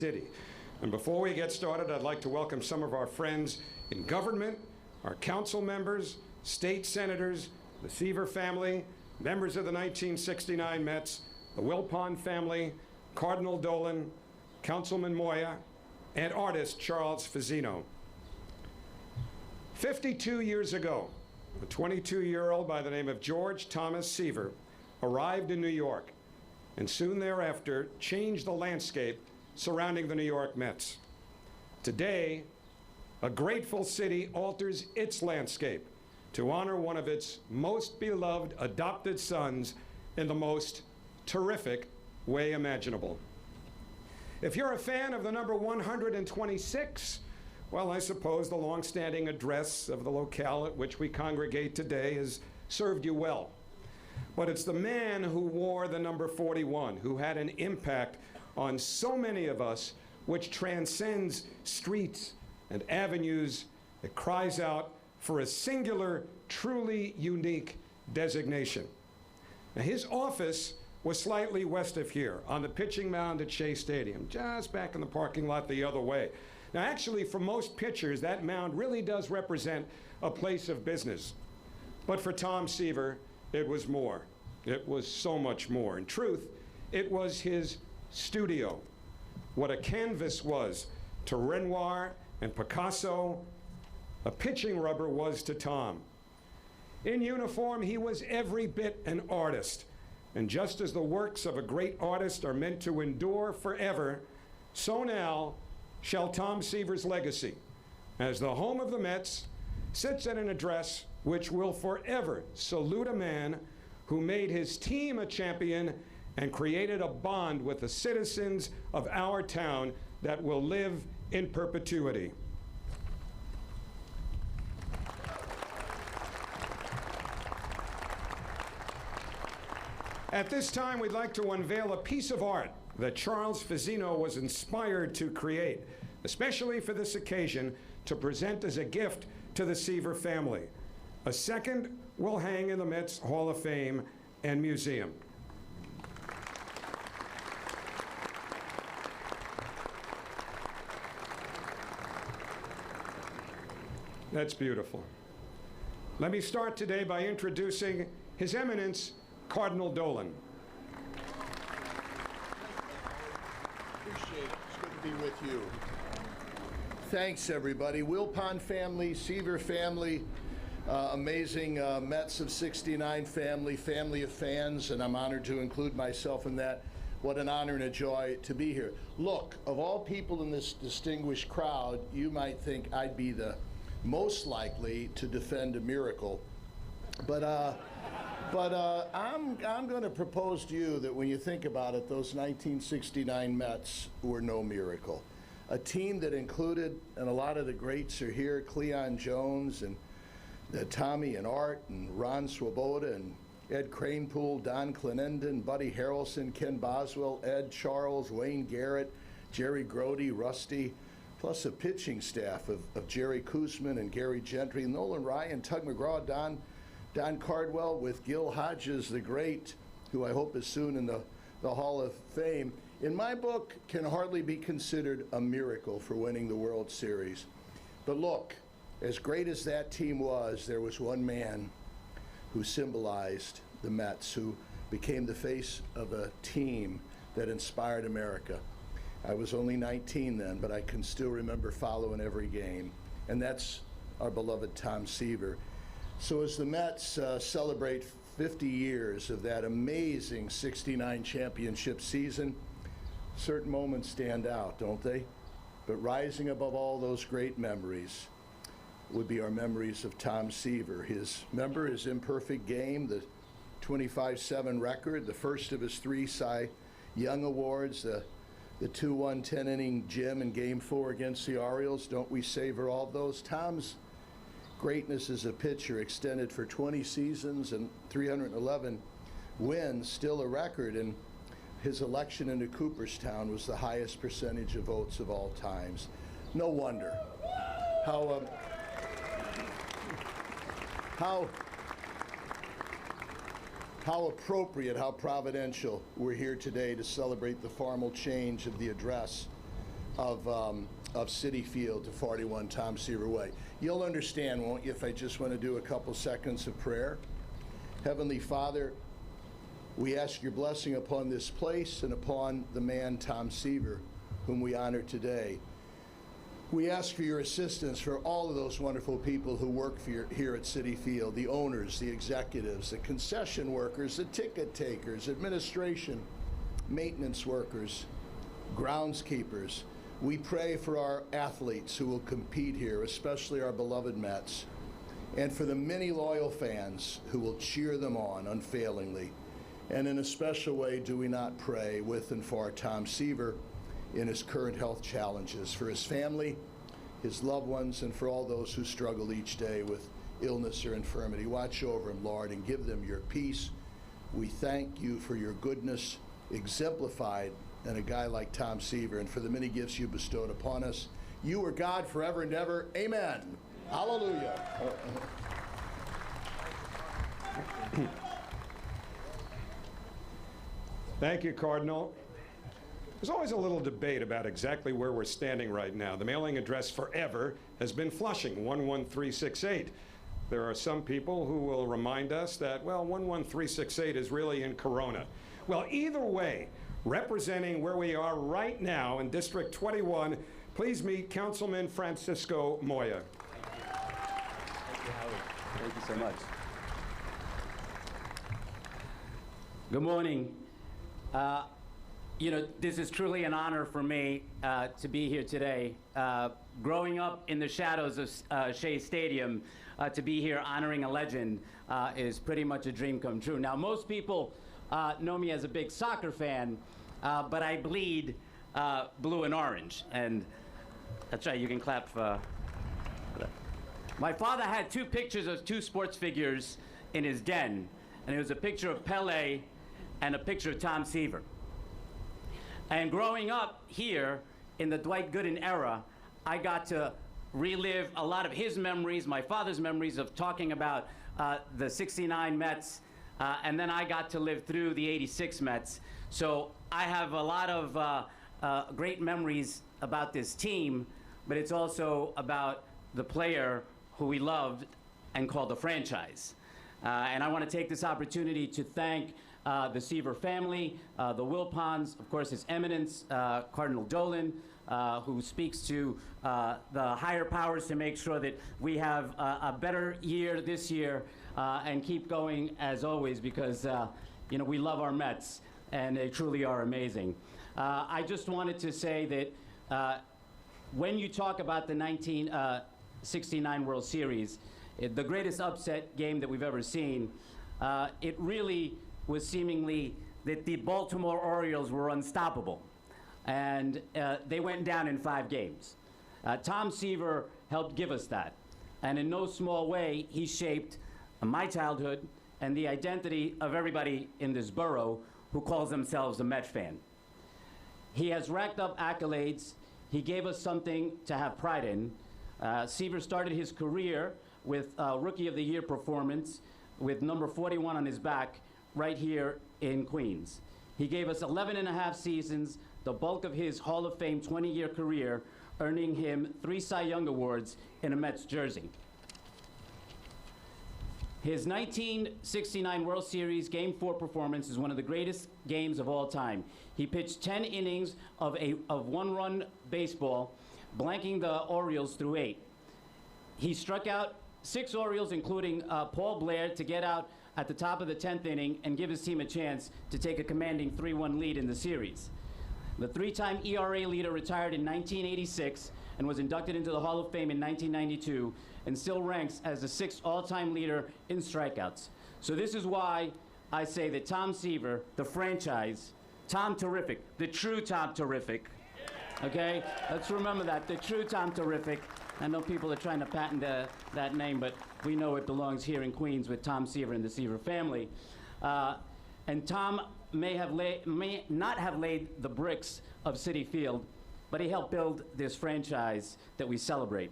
city. And before we get started, I'd like to welcome some of our friends in government, our council members, state senators, the Seaver family, members of the 1969 Mets, the Wilpon family, Cardinal Dolan, Councilman Moya, and artist Charles Fazzino. 52 years ago, a 22-year-old by the name of George Thomas Seaver arrived in New York and soon thereafter changed the landscape surrounding the New York Mets. Today, a grateful city alters its landscape to honor one of its most beloved adopted sons in the most terrific way imaginable. If you're a fan of the number 126, well, I suppose the long-standing address of the locale at which we congregate today has served you well. But it's the man who wore the number 41, who had an impact on so many of us, which transcends streets and avenues. It cries out for a singular, truly unique designation. Now, his office was slightly west of here, on the pitching mound at Shea Stadium, just back in the parking lot the other way. Now, actually, for most pitchers, that mound really does represent a place of business. But for Tom Seaver, it was more. It was so much more. In truth, it was his studio, what a canvas was to Renoir and Picasso, a pitching rubber was to Tom. In uniform, he was every bit an artist. And just as the works of a great artist are meant to endure forever, so now shall Tom Seaver's legacy, as the home of the Mets, sits at an address which will forever salute a man who made his team a champion and created a bond with the citizens of our town that will live in perpetuity. At this time, we'd like to unveil a piece of art that Charles Fazzino was inspired to create, especially for this occasion, to present as a gift to the Seaver family. A second will hang in the Mets Hall of Fame and Museum. That's beautiful. Let me start today by introducing His Eminence, Cardinal Dolan. Appreciate it. It's good to be with you. Thanks, everybody. Wilpon family, Seaver family, amazing Mets of '69 family, family of fans, and I'm honored to include myself in that. What an honor and a joy to be here. Look, of all people in this distinguished crowd, you might think I'd be the most likely to defend a miracle, but I'm going to propose to you that when you think about it, those 1969 Mets were no miracle. A team that included, and a lot of the greats are here, Cleon Jones and Tommy and Art and Ron Swoboda and Ed Cranepool, Don Clenendon, Buddy Harrelson, Ken Boswell, Ed Charles, Wayne Garrett, Jerry Grody, Rusty, plus a pitching staff of Jerry Koosman and Gary Gentry, Nolan Ryan, Tug McGraw, Don Cardwell, with Gil Hodges, the great, who I hope is soon in the Hall of Fame. In my book, can hardly be considered a miracle for winning the World Series. But look, as great as that team was, there was one man who symbolized the Mets, who became the face of a team that inspired America. I was only 19 then, but I can still remember following every game, and that's our beloved Tom Seaver. So as the Mets celebrate 50 years of that amazing '69 championship season, certain moments stand out, don't they? But rising above all those great memories would be our memories of Tom Seaver. His imperfect game, the 25-7 record, the first of his 3 Cy Young Awards, the 2-1 10-inning gem in Game 4 against the Orioles. Don't we savor all those? Tom's greatness as a pitcher extended for 20 seasons and 311 wins, still a record, and his election into Cooperstown was the highest percentage of votes of all times. No wonder how appropriate, how providential we're here today to celebrate the formal change of the address of City Field to 41 Tom Seaver Way. You'll understand, won't you, if I just want to do a couple seconds of prayer? Heavenly Father, we ask your blessing upon this place and upon the man Tom Seaver, whom we honor today. We ask for your assistance for all of those wonderful people who work here at Citi Field, the owners, the executives, the concession workers, the ticket takers, administration, maintenance workers, groundskeepers. We pray for our athletes who will compete here, especially our beloved Mets, and for the many loyal fans who will cheer them on unfailingly. And in a special way, do we not pray with and for Tom Seaver in his current health challenges, for his family, his loved ones, and for all those who struggle each day with illness or infirmity. Watch over him, Lord, and give them your peace. We thank you for your goodness exemplified in a guy like Tom Seaver, and for the many gifts you bestowed upon us. You are God forever and ever. Amen. Hallelujah. Thank you, Cardinal. There's always a little debate about exactly where we're standing right now. The mailing address forever has been Flushing, 11368. There are some people who will remind us that, well, 11368 is really in Corona. Well, either way, representing where we are right now in District 21, please meet Councilman Francisco Moya. Thank you, Howard. Thank you so much. Good morning. You know, this is truly an honor for me to be here today. Growing up in the shadows of Shea Stadium, to be here honoring a legend is pretty much a dream come true. Now, most people know me as a big soccer fan, but I bleed blue and orange. And that's right, you can clap for that. My father had two pictures of two sports figures in his den, and it was a picture of Pele and a picture of Tom Seaver. And growing up here in the Dwight Gooden era, I got to relive a lot of his memories, my father's memories of talking about the '69 Mets, and then I got to live through the '86 Mets. So I have a lot of great memories about this team, but it's also about the player who we loved and called the franchise. And I want to take this opportunity to thank the Seaver family, the Wilpons, of course, His Eminence, Cardinal Dolan, who speaks to the higher powers to make sure that we have a better year this year and keep going as always, because you know, we love our Mets and they truly are amazing. I just wanted to say that when you talk about the 1969 World Series, the greatest upset game that we've ever seen, it really was seemingly that the Baltimore Orioles were unstoppable. And they went down in 5 games. Tom Seaver helped give us that. And in no small way, he shaped my childhood and the identity of everybody in this borough who calls themselves a Met fan. He has racked up accolades. He gave us something to have pride in. Seaver started his career with a Rookie of the Year performance with number 41 on his back right here in Queens. He gave us 11.5 seasons, the bulk of his Hall of Fame 20-year career, earning him 3 Cy Young Awards in a Mets jersey. His 1969 World Series Game 4 performance is one of the greatest games of all time. He pitched 10 innings of 1-run baseball, blanking the Orioles through 8. He struck out 6 Orioles, including Paul Blair, to get out at the top of the 10th inning and give his team a chance to take a commanding 3-1 lead in the series. The 3-time ERA leader retired in 1986 and was inducted into the Hall of Fame in 1992 and still ranks as the 6th all-time leader in strikeouts. So this is why I say that Tom Seaver, the franchise, Tom Terrific, the true Tom Terrific, okay? Let's remember that, the true Tom Terrific. I know people are trying to patent that name, but we know it belongs here in Queens with Tom Seaver and the Seaver family. And Tom may not have laid the bricks of Citi Field, but he helped build this franchise that we celebrate.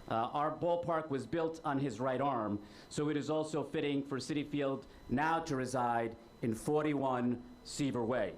Our ballpark was built on his right arm, so it is also fitting for Citi Field now to reside in 41 Seaver Way.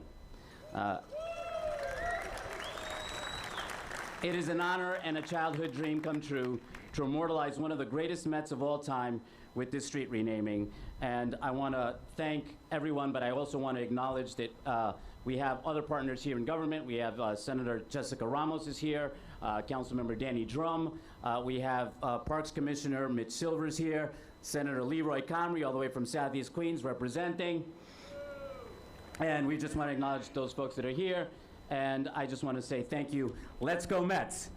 It is an honor and a childhood dream come true to immortalize one of the greatest Mets of all time with this street renaming. And I want to thank everyone, but I also want to acknowledge that we have other partners here in government. We have Senator Jessica Ramos is here, Councilmember Danny Drum. We have Parks Commissioner Mitch Silvers here, Senator Leroy Comrie, all the way from Southeast Queens, representing. And we just want to acknowledge those folks that are here. And I just want to say thank you. Let's go Mets.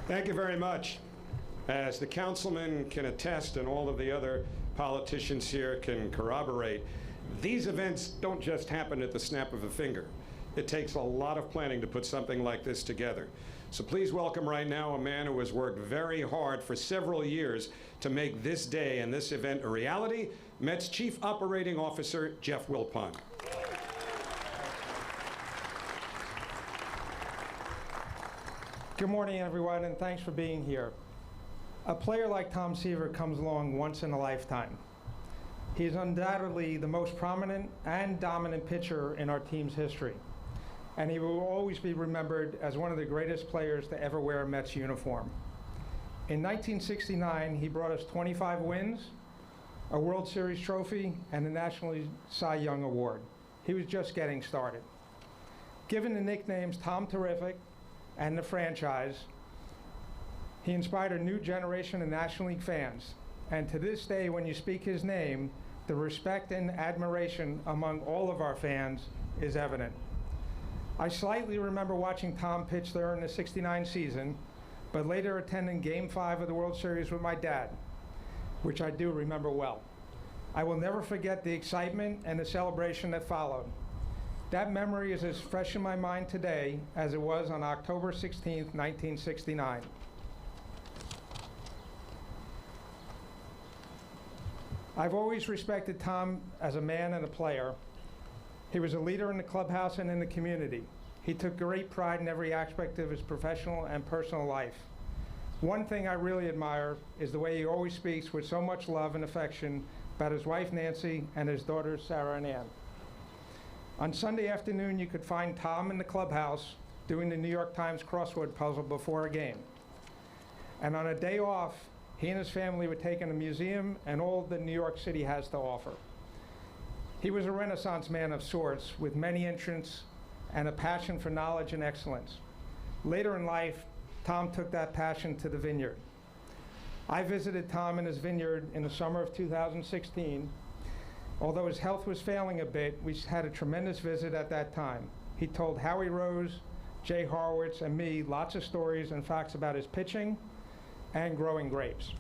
Thank you very much. As the councilman can attest and all of the other politicians here can corroborate, these events don't just happen at the snap of a finger. It takes a lot of planning to put something like this together. So please welcome right now a man who has worked very hard for several years to make this day and this event a reality, Mets Chief Operating Officer Jeff Wilpon. Good morning, everyone, and thanks for being here. A player like Tom Seaver comes along once in a lifetime. He is undoubtedly the most prominent and dominant pitcher in our team's history, and he will always be remembered as one of the greatest players to ever wear a Mets uniform. In 1969, he brought us 25 wins, a World Series trophy, and a National Cy Young Award. He was just getting started. Given the nicknames Tom Terrific and the franchise, he inspired a new generation of National League fans. And to this day, when you speak his name, the respect and admiration among all of our fans is evident. I slightly remember watching Tom pitch there in the '69 season, but later attending Game 5 of the World Series with my dad, which I do remember well. I will never forget the excitement and the celebration that followed. That memory is as fresh in my mind today as it was on October 16, 1969. I've always respected Tom as a man and a player. He was a leader in the clubhouse and in the community. He took great pride in every aspect of his professional and personal life. One thing I really admire is the way he always speaks with so much love and affection about his wife Nancy and his daughters Sarah and Ann. On Sunday afternoon, you could find Tom in the clubhouse doing the New York Times crossword puzzle before a game. And on a day off, he and his family would take in a museum and all that New York City has to offer. He was a Renaissance man of sorts with many interests and a passion for knowledge and excellence. Later in life, Tom took that passion to the vineyard. I visited Tom in his vineyard in the summer of 2016. Although his health was failing a bit, we had a tremendous visit at that time. He told Howie Rose, Jay Horowitz, and me lots of stories and facts about his pitching and growing grapes.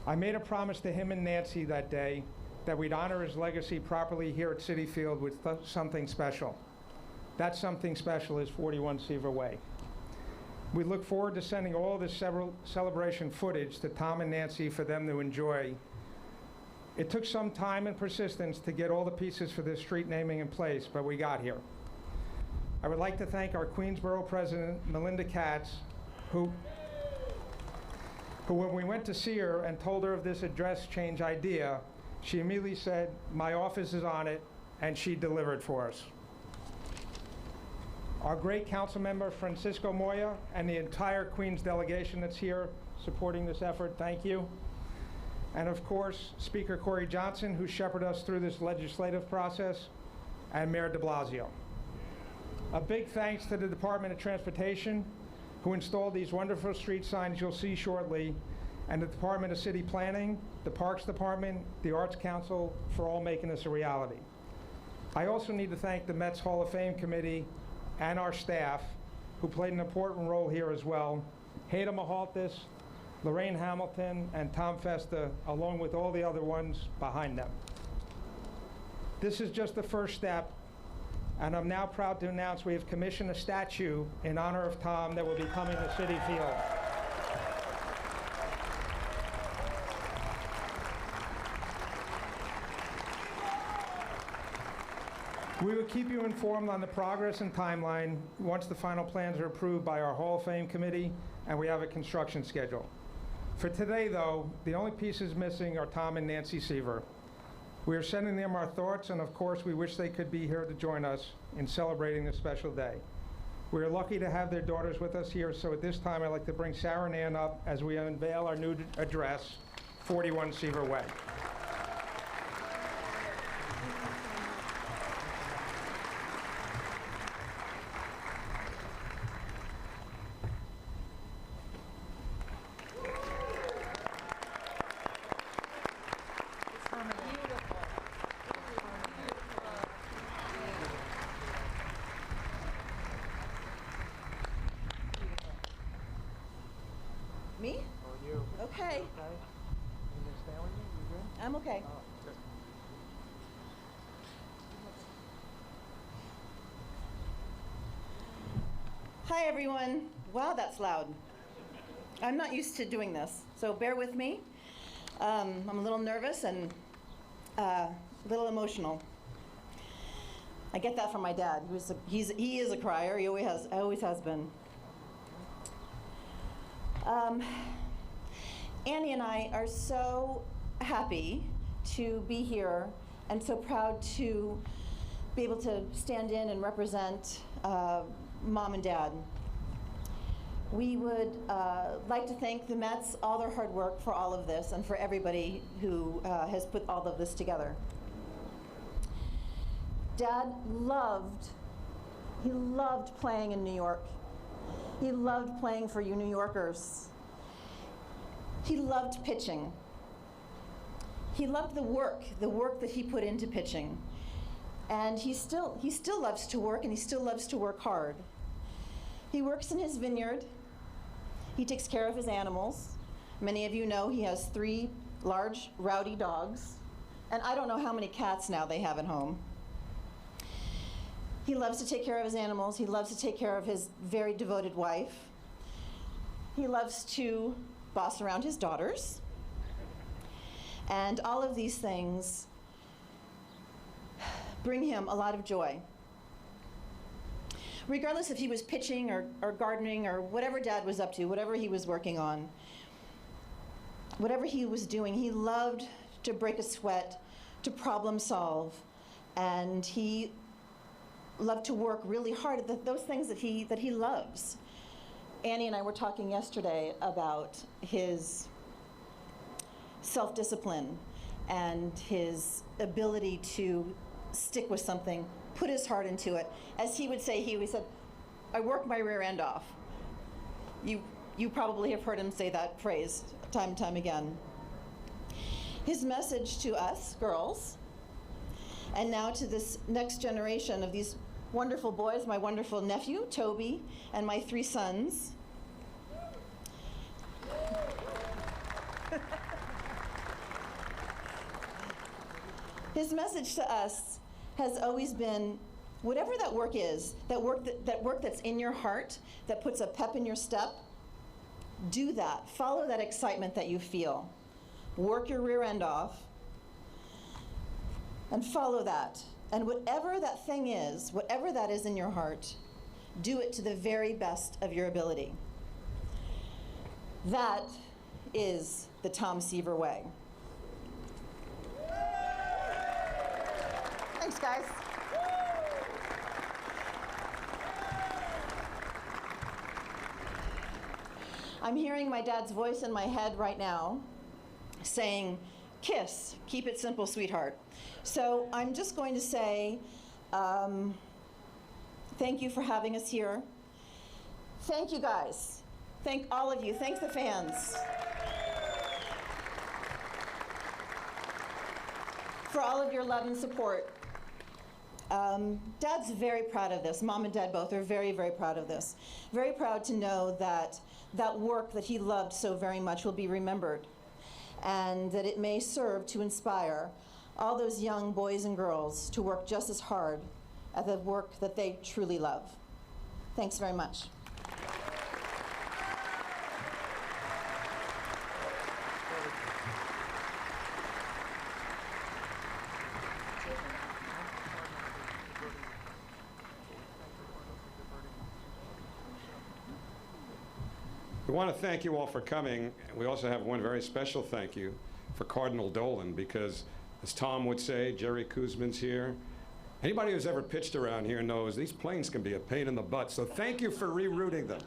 I made a promise to him and Nancy that day that we'd honor his legacy properly here at Citi Field with something special. That something special is 41 Seaver Way. We look forward to sending all this celebration footage to Tom and Nancy for them to enjoy. It took some time and persistence to get all the pieces for this street naming in place, but we got here. I would like to thank our Queensborough president, Melinda Katz, who when we went to see her and told her of this address change idea, she immediately said, "My office is on it," and she delivered for us. Our great council member, Francisco Moya, and the entire Queens delegation that's here supporting this effort, thank you. And of course, Speaker Corey Johnson, who shepherded us through this legislative process, and Mayor de Blasio. A big thanks to the Department of Transportation, who installed these wonderful street signs you'll see shortly, and the Department of City Planning, the Parks Department, the Arts Council, for all making this a reality. I also need to thank the Mets Hall of Fame Committee and our staff, who played an important role here as well. Heda Mahaltis, Lorraine Hamilton, and Tom Festa, along with all the other ones behind them. This is just the first step, and I'm now proud to announce we have commissioned a statue in honor of Tom that will be coming to Citi Field. We will keep you informed on the progress and timeline once the final plans are approved by our Hall of Fame committee and we have a construction schedule. For today, though, the only pieces missing are Tom and Nancy Seaver. We are sending them our thoughts, and of course, we wish they could be here to join us in celebrating this special day. We are lucky to have their daughters with us here, so at this time, I'd like to bring Sarah and Ann up as we unveil our new address, 41 Seaver Way. Me? Or you. Okay. Okay. You gonna stand with me? You good? I'm okay. Oh, good. Hi, everyone. Wow, that's loud. I'm not used to doing this, so bear with me. I'm a little nervous and a little emotional. I get that from my dad. He is a crier. He always has been. Annie and I are so happy to be here and so proud to be able to stand in and represent Mom and Dad. We would like to thank the Mets, all their hard work for all of this, and for everybody who has put all of this together. Dad loved playing in New York. He loved playing for you New Yorkers. He loved pitching. He loved the work that he put into pitching. And he still loves to work, and he still loves to work hard. He works in his vineyard. He takes care of his animals. Many of you know he has 3 large, rowdy dogs, and I don't know how many cats now they have at home. He loves to take care of his animals. He loves to take care of his very devoted wife. He loves to boss around his daughters. And all of these things bring him a lot of joy. Regardless if he was pitching or gardening or whatever Dad was up to, whatever he was working on, whatever he was doing, he loved to break a sweat, to problem solve, and he loved to work really hard at those things that he loves. Annie and I were talking yesterday about his self-discipline and his ability to stick with something, put his heart into it. As he would say, he always said, "I work my rear end off." You probably have heard him say that phrase time and time again. His message to us girls, and now to this next generation of these wonderful boys, my wonderful nephew, Toby, and my 3 sons. His message to us has always been, whatever that work is, that work that's in your heart, that puts a pep in your step, do that. Follow that excitement that you feel. Work your rear end off and follow that. And whatever that thing is, whatever that is in your heart, do it to the very best of your ability. That is the Tom Seaver way. Thanks, guys. I'm hearing my dad's voice in my head right now saying, "Kiss, keep it simple, sweetheart." So I'm just going to say, thank you for having us here. Thank you, guys. Thank all of you. Thank the fans for all of your love and support. Dad's very proud of this. Mom and Dad both are very, very proud of this. Very proud to know that that work that he loved so very much will be remembered, and that it may serve to inspire all those young boys and girls to work just as hard at the work that they truly love. Thanks very much. We want to thank you all for coming. We also have one very special thank you for Cardinal Dolan, because As Tom would say, Jerry Koosman's here. Anybody who's ever pitched around here knows these planes can be a pain in the butt, so thank you for rerouting them.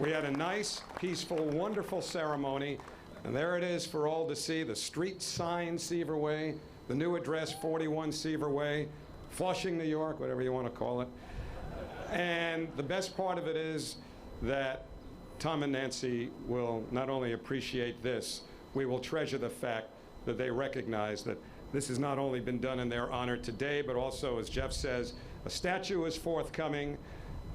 We had a nice, peaceful, wonderful ceremony, and there it is for all to see, the street sign Seaver Way, the new address 41 Seaver Way, Flushing, New York, whatever you want to call it. And the best part of it is that Tom and Nancy will not only appreciate this, we will treasure the fact that they recognize that this has not only been done in their honor today, but also, as Jeff says, a statue is forthcoming.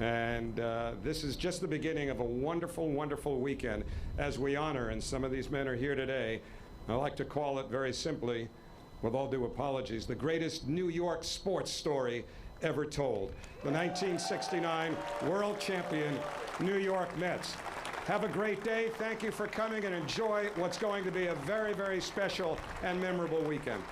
And this is just the beginning of a wonderful, wonderful weekend as we honor, and some of these men are here today. I like to call it very simply, with all due apologies, the greatest New York sports story ever told. The 1969 world champion New York Mets. Have a great day. Thank you for coming and enjoy what's going to be a very, very special and memorable weekend.